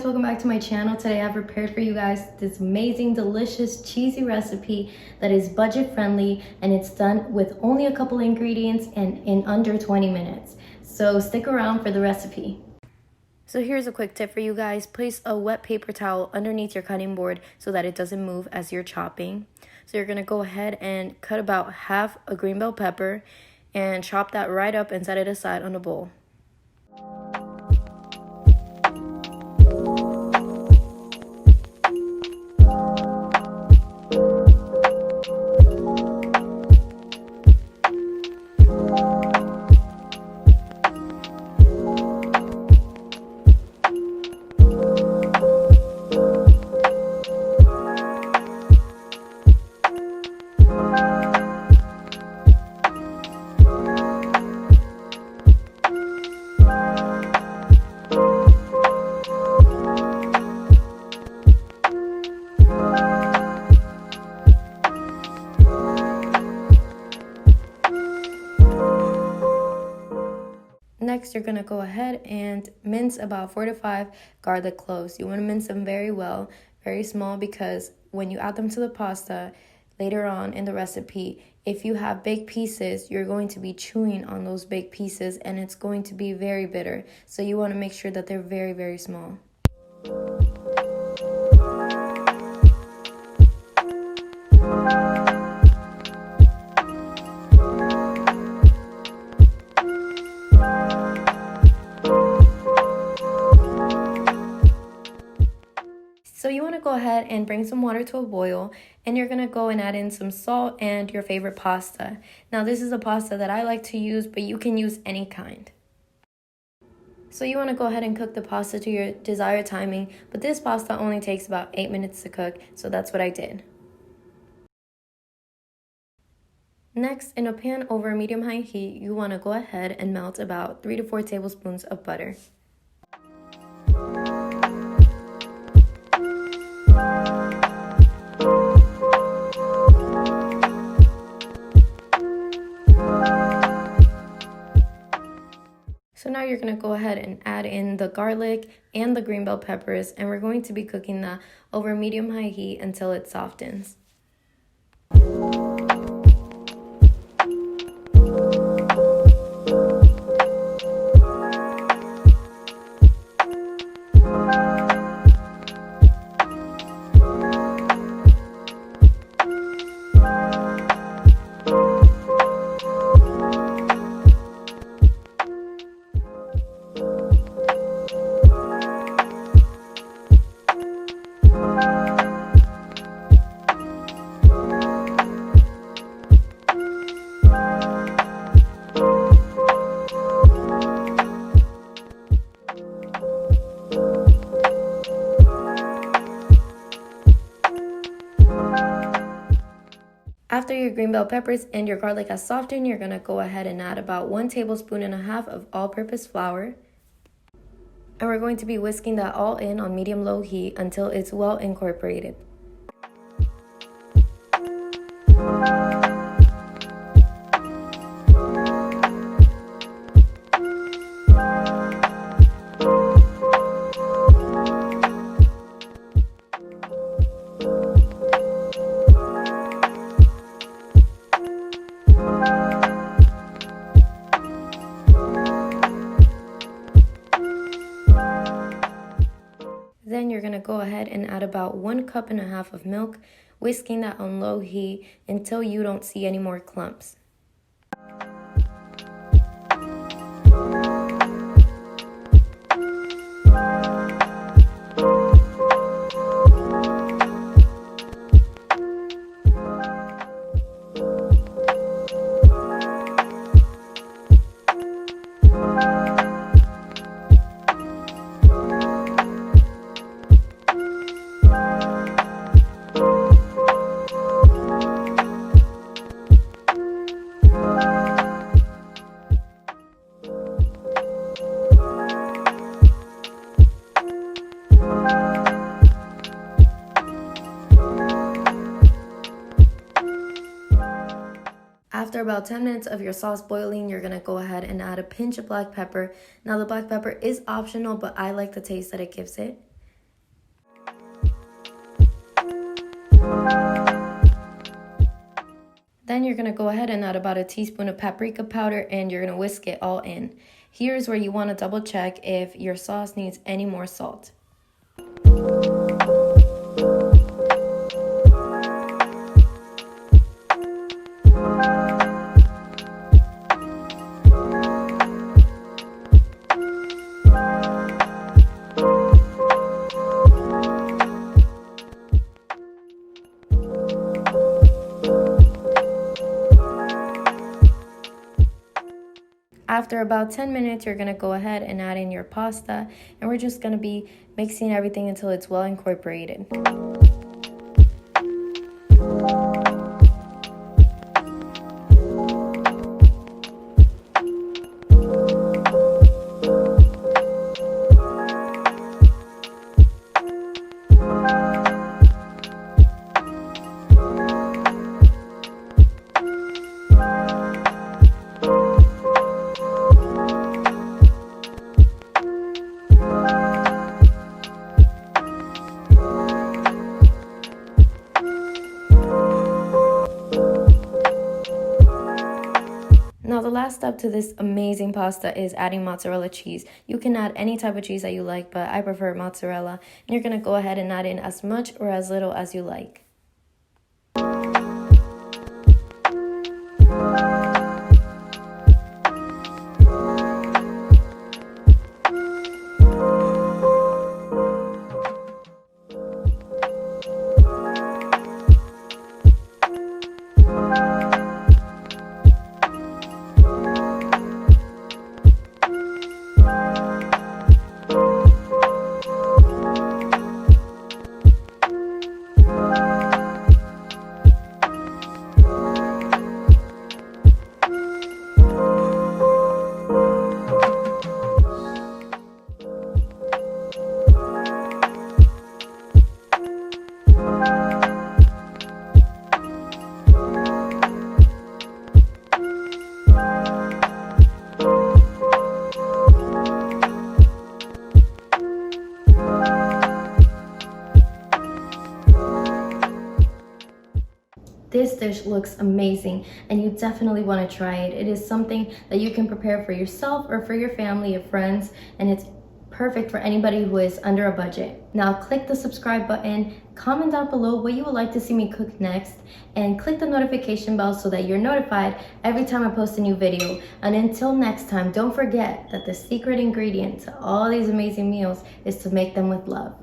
guys, welcome back to my channel. Today I've prepared for you guys this amazing, delicious, cheesy recipe that is budget friendly, and it's done with only a couple ingredients and in under 20 minutes. So stick around for the recipe. So here's a quick tip for you guys. Place a wet paper towel underneath your cutting board so that it doesn't move as you're chopping. So you're gonna go ahead and cut about half a green bell pepper and chop that right up and set it aside on a bowl. Next, you're gonna go ahead and mince about 4 to 5 garlic cloves. You wanna mince them very well, very small, because when you add them to the pasta later on in the recipe, if you have big pieces, you're going to be chewing on those big pieces and it's going to be very bitter. So you wanna make sure that they're very, very small. So you want to go ahead and bring some water to a boil, and you're going to go and add in some salt and your favorite pasta. Now this is a pasta that I like to use, but you can use any kind. So you want to go ahead and cook the pasta to your desired timing, but this pasta only takes about 8 minutes to cook, so that's what I did. Next, in a pan over medium-high heat, you want to go ahead and melt about 3 to 4 tablespoons of butter. So now you're going to go ahead and add in the garlic and the green bell peppers, and we're going to be cooking that over medium-high heat until it softens. After your green bell peppers and your garlic has softened, you're going to go ahead and add about 1.5 tablespoons of all-purpose flour. And we're going to be whisking that all in on medium-low heat until it's well incorporated. Then you're going to go ahead and add about 1.5 cups of milk, whisking that on low heat until you don't see any more clumps. After about 10 minutes of your sauce boiling, you're going to go ahead and add a pinch of black pepper. Now the black pepper is optional, but I like the taste that it gives it. Then you're gonna go ahead and add about a teaspoon of paprika powder and you're gonna whisk it all in. Here's where you wanna double check if your sauce needs any more salt. After about 10 minutes, you're gonna go ahead and add in your pasta, and we're just gonna be mixing everything until it's well incorporated. Now the last step to this amazing pasta is adding mozzarella cheese. You can add any type of cheese that you like, but I prefer mozzarella. And you're gonna go ahead and add in as much or as little as you like. This dish looks amazing and you definitely want to try it. It is something that you can prepare for yourself or for your family or friends, and it's perfect for anybody who is under a budget. Now click the subscribe button, comment down below what you would like to see me cook next, and click the notification bell so that you're notified every time I post a new video. And until next time, don't forget that the secret ingredient to all these amazing meals is to make them with love.